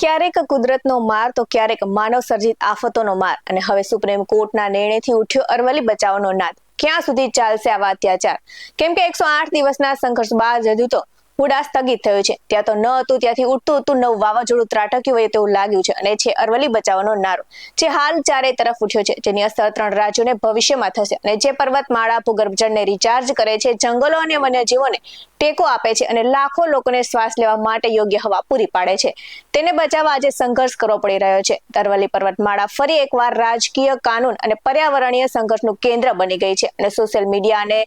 ક્યારેક કુદરતનો માર તો ક્યારેક માનવ સર્જિત આફતોનો માર અને હવે સુપ્રીમ કોર્ટના નિર્ણયથી ઉઠ્યો અરવલ્લી બચાવનો નાદ। ક્યાં સુધી ચાલશે આવા અત્યાચાર? કેમ કે 108 દિવસના સંઘર્ષ બાદ હજુ તો હુડા સ્થગિત થયો છે। ત્યાં તો ન હતું ત્યાંથી ઉઠતું નવું વાવાઝોડું ત્રાટક્યું હોય તેવું લાગ્યું છે અને છે અરવલ્લી બચાવનો નારો, જે હાલ ચારે તરફ ઉઠ્યો છે, જેની અસર 3 રાજ્યોને ભવિષ્યમાં થશે અને જે પર્વતમાળા ભૂગર્ભ જળને રિચાર્જ કરે છે, જંગલો અને વન્યજીવોને ટેકો આપે છે અને લાખો લોકોને શ્વાસ લેવા માટે યોગ્ય હવા પૂરી પાડે છે, તેને બચાવવા આજે સંઘર્ષ કરવો પડી રહ્યો છે। અરવલ્લી પર્વતમાળા ફરી એકવાર રાજકીય, કાનૂન અને પર્યાવરણીય સંઘર્ષનું કેન્દ્ર બની ગઈ છે અને સોશિયલ મીડિયા અને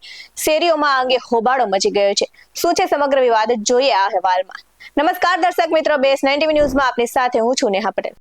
શેરીઓમાં અંગે હોબાળો મચી ગયો છે। શું છે સમગ્ર વિવાદ, જોઈએ આ અહેવાલમાં। નમસ્કાર દર્શક મિત્રો, બેસ 90 ન્યૂઝમાં આપની સાથે હું છું નેહા પટેલ।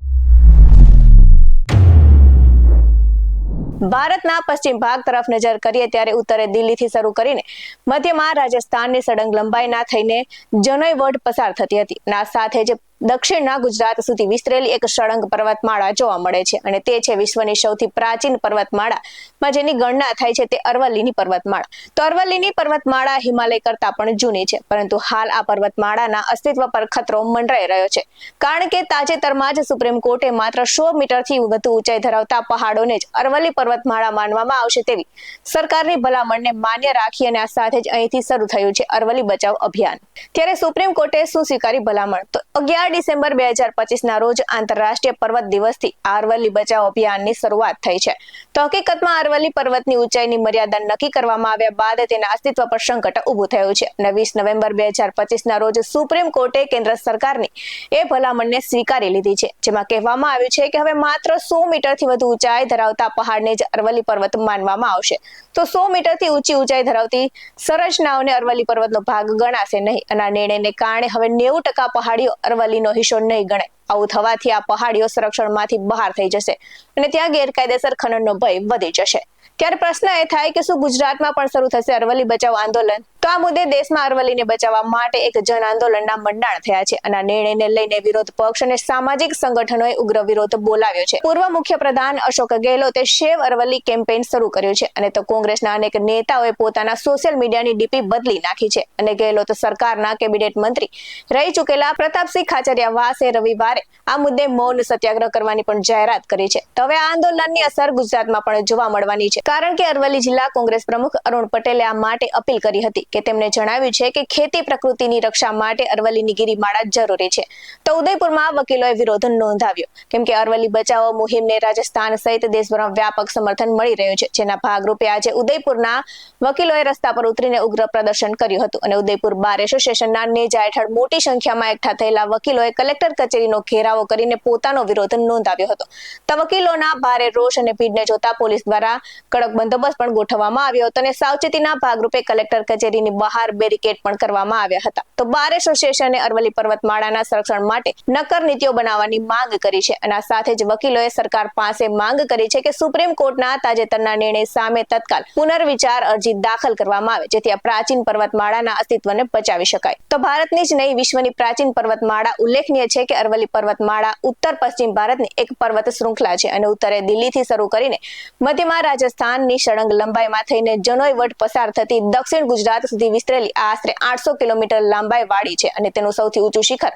ભારતના પશ્ચિમ ભાગ તરફ નજર કરીએ ત્યારે ઉત્તરે દિલ્હીથી શરૂ કરીને મધ્યમાં રાજસ્થાનની સળંગ લંબાઈના થઈને જનોઈ વોડ પસાર થતી હતી અને આ સાથે જ દક્ષિણના ગુજરાત સુધી વિસ્તરેલી એક સળંગ પર્વતમાળા જોવા મળે છે અને તે છે વિશ્વની સૌથી પ્રાચીન પર્વતમાળામાં જેની ગણના થાય છે તે અરવલ્લીની પર્વતમાળા। તો અરવલ્લીની પર્વતમાળા હિમાલય કરતા પણ જૂની છે, પરંતુ હાલ આ પર્વતમાળાના અસ્તિત્વ પર ખતરો મંડરાઈ રહ્યો છે, કારણ કે તાજેતરમાં જ સુપ્રીમ કોર્ટે માત્ર 100 મીટરથી વધુ ઊંચાઈ ધરાવતા પહાડોને જ અરવલ્લી પર્વતમાળા માનવામાં આવશે તેવી સરકારની ભલામણને માન્ય રાખી અને આ સાથે જ અહીંથી શરૂ થયું છે અરવલ્લી બચાવ અભિયાન। ત્યારે સુપ્રીમ કોર્ટે શું સ્વીકારી ભલામણ? તો 11 ડિસેમ્બર 2025 ના રોજ આંતરરાષ્ટ્રીય પર્વત દિવસથી અરવલ્લી બચાવ અભિયાનની શરૂઆત થઈ છે। તો હકીકતમાં અરવલ્લી પર્વતની ઊંચાઈની મર્યાદા નક્કી કરવામાં આવ્યા બાદ તેના અસ્તિત્વ પર સંકટ ઊભું થયું છે અને 20 નવેમ્બર 2025 ના રોજ સુપ્રીમ કોર્ટે કેન્દ્ર સરકારની એ ભલામણને સ્વીકારી લીધી છે, જેમાં કહેવામાં આવ્યું છે કે હવે માત્ર 100 મીટરથી વધુ ઊંચાઈ ધરાવતા પહાડને જ અરવલ્લી પર્વત માનવામાં આવશે। તો 100 મીટરથી ઊંચી ઊંચાઈ ધરાવતી સંરચનાઓને અરવલ્લી પર્વતનો ભાગ ગણાશે નહીં અને આ નિર્ણયને કારણે હવે 90% પહાડીઓ અરવલ્લીનો હિસ્સો નહીં ગણાય। આવું થવાથી આ પહાડીઓ સંરક્ષણમાંથી બહાર થઈ જશે અને ત્યાં ગેરકાયદેસર ખનનનો ભય વધી જશે। ત્યારે પ્રશ્ન એ થાય કે શું ગુજરાતમાં પણ શરૂ થશે અરવલ્લી બચાવ આંદોલન? તો આ મુદ્દે દેશમાં અરવલ્લીને બચાવવા માટે એક જન આંદોલનના મંડાણ થયા છે અને આ નિર્ણયને લઈને વિરોધ પક્ષ અને સામાજિક સંગઠનોએ ઉગ્ર વિરોધ બોલાવ્યો છે। પૂર્વ મુખ્યપ્રધાન અશોક ગેહલોતે સેવ અરવલ્લી કેમ્પેઇન શરૂ કર્યું છે અને તો કોંગ્રેસના અનેક નેતાઓએ પોતાના સોશિયલ મીડિયાની ડીપી બદલી નાખી છે અને ગેહલોત સરકારના કેબિનેટ મંત્રી રહી ચૂકેલા પ્રતાપસિંહ ખાચરિયાવાસે રવિવારે આ મુદ્દે મૌન સત્યાગ્રહ કરવાની પણ જાહેરાત કરી છે। તો હવે આ આંદોલનની અસર ગુજરાતમાં પણ જોવા મળવાની છે, કારણ કે અરવલ્લી જિલ્લા કોંગ્રેસ પ્રમુખ અરુણ પટેલે આ માટે અપીલ કરી હતી કે તેમણે જણાવ્યું છે કે ખેતી પ્રકૃતિની રક્ષા માટે અરવલ્લીની ગિરિમાળા જરૂરી છે। તો ઉદયપુરમાં વકીલોએ વિરોધ નોંધાવ્યો, કેમ કે અરવલ્લી બચાવો મુહિમને રાજસ્થાન સહિત દેશભરમાં વ્યાપક સમર્થન મળી રહ્યું છે, જેના ભાગરૂપે આજે ઉદયપુરના વકીલોએ રસ્તા પર ઉતરીને ઉગ્ર પ્રદર્શન કર્યું હતું અને ઉદયપુર બાર એસોસિએશનના નેજા હેઠળ મોટી સંખ્યામાં એકઠા થયેલા વકીલોએ કલેક્ટર કચેરીનો ઘેરાવો કરીને પોતાનો વિરોધ નોંધાવ્યો હતો। તો વકીલોના ભારે રોષ અને ભીડને જોતા પોલીસ દ્વારા કડક બંદોબસ્ત પણ ગોઠવવામાં આવ્યો હતો અને સાવચેતીના ભાગરૂપે કલેક્ટર કચેરીની બહાર બેરિકેડ પણ કરવામાં આવ્યા હતા। તો બાર એસોસિએશને અરવલ્લી પર્વતમાળાના સંરક્ષણ માટે નક્કર નીતિઓ બનાવવાની માંગ કરી છે અને આ સાથે જ વકીલોએ સરકાર પાસે માંગ કરી છે કે સુપ્રીમ કોર્ટના તાજેતરના નિર્ણય સામે તત્કાલ પુનર્વિચાર અરજી દાખલ કરવામાં આવે, જેથી આ પ્રાચીન પર્વતમાળાના અસ્તિત્વને બચાવી શકાય। તો ભારતની જ નહીં, વિશ્વની પ્રાચીન પર્વતમાળા ઉલ્લેખનીય છે કે અરવલ્લી પર્વતમાળા ઉત્તર પશ્ચિમ ભારતની એક પર્વત શૃંખલા છે અને ઉત્તરે દિલ્હીથી શરૂ કરીને મધ્યમાં રાજસ્થાનની સળંગ લંબાઈમાં થઈને જનોઈ વટ પસાર થતી દક્ષિણ ગુજરાત સુધી વિસ્તરેલી આશરે 800 કિલોમીટર લંબાઈ વાળી છે અને તેનું સૌથી ઊંચું શિખર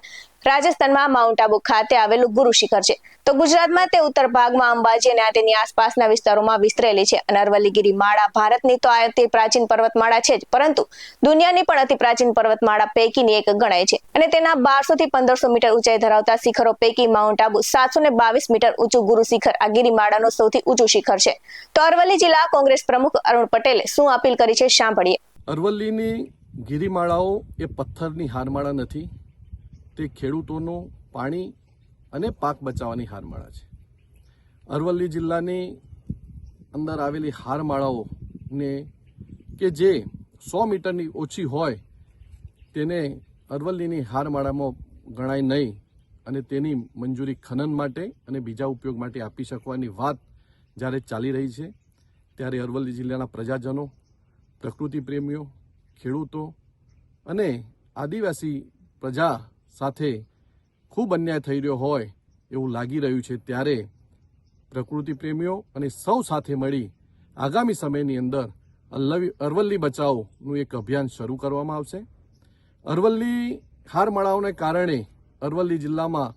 રાજસ્થાનમાં માઉન્ટ આબુ ખાતે આવેલું ગુરુ શિખર છે। તો ગુજરાતમાં તે ઉત્તર ભાગમાં અંબાજી અને તેની આસપાસના વિસ્તારોમાં વિસ્તરેલી છે અને અરવલ્લી ગિરિમાળા ભારતની તો અતિ પ્રાચીન પર્વતમાળા છે જ, પરંતુ દુનિયાની પણ અતિ પ્રાચીન પર્વતમાળા પૈકીની એક ગણાય છે અને તેના 1200 થી 1500 મીટર ઊંચાઈ ધરાવતા શિખરો પૈકી માઉન્ટ આબુ 722 મીટર ઊંચું ગુરુ શિખર આ ગિરિમાળાનું સૌથી ઊંચું શિખર છે। તો અરવલ્લી જિલ્લા કોંગ્રેસ પ્રમુખ અરુણ પટેલે શું અપીલ કરી છે, સાંભળીએ। અરવલ્લીની ગિરિમાળાઓ એ પથ્થરની હારમાળા નથી, તે ખેડૂતોનું પાણી અને પાક બચાવવાની હારમાળા છે। અરવલ્લી જિલ્લાની અંદર આવેલી હારમાળાઓને કે જે 100 મીટરની ઓછી હોય તેને અરવલ્લીની હારમાળામાં ગણાય નહીં અને તેની મંજૂરી ખનન માટે અને બીજા ઉપયોગ માટે આપી શકવાની વાત જ્યારે ચાલી રહી છે, ત્યારે અરવલ્લી જિલ્લાના પ્રજાજનો, પ્રકૃતિ પ્રેમીઓ, ખેડૂતો અને આદિવાસી પ્રજા સાથે ખૂબ અન્યાય થઈ રહ્યો હોય એવું લાગી રહ્યું છે। ત્યારે પ્રકૃતિ પ્રેમીઓ અને સૌ સાથે મળી આગામી સમયની અંદર અરવલ્લી બચાવનું એક અભિયાન શરૂ કરવામાં આવશે। અરવલ્લી હારમાળાઓને કારણે અરવલ્લી જિલ્લામાં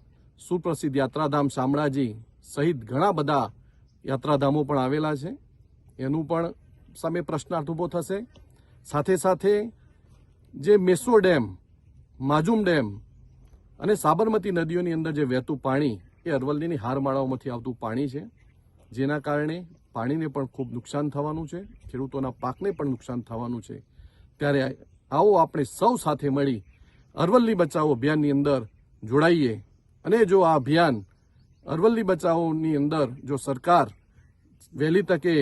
સુપ્રસિદ્ધ યાત્રાધામ શામળાજી સહિત ઘણા બધા યાત્રાધામો પણ આવેલા છે. એનું પણ સામે પ્રશ્નાર્થ ઊભો થશે. સાથે સાથે જે મેસો ડેમ, માજુમ ડેમ અને સાબરમતી નદીઓની અંદર જે વહેતું પાણી એ અરવલ્લીની હારમાળાઓમાંથી આવતું પાણી છે, જેના કારણે પાણીને પણ ખૂબ નુકસાન થવાનું છે, ખેડૂતોના પાકને પણ નુકસાન થવાનું છે. ત્યારે આવો આપણે સૌ સાથે મળી અરવલ્લી બચાવો અભિયાનની અંદર જોડાઈએ અને જો આ અભિયાન અરવલ્લી બચાવોની અંદર જો સરકાર વહેલી તકે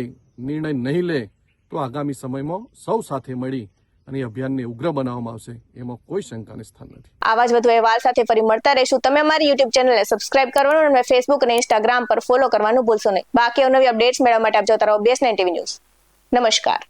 નિર્ણય નહીં લે તો આગામી સમયમાં સૌ સાથે મળી અને અભિયાનને ઉગ્ર બનાવવામાં આવશે, એમાં કોઈ શંકાને સ્થાન નથી. આવા જ વધુ અહેવાલ સાથે ફરી મળતા રહીશું. તમે અમારી યુટ્યુબ ચેનલને સબસ્ક્રાઇબ કરવાનું અને ફેસબુક અને ઇન્સ્ટાગ્રામ પર ફોલો કરવાનું ભૂલશો નહીં. બાકી નવી અપડેટ્સ મેળવવા માટે આપ જોતા રહો BS9 TV ન્યૂઝ. નમસ્કાર.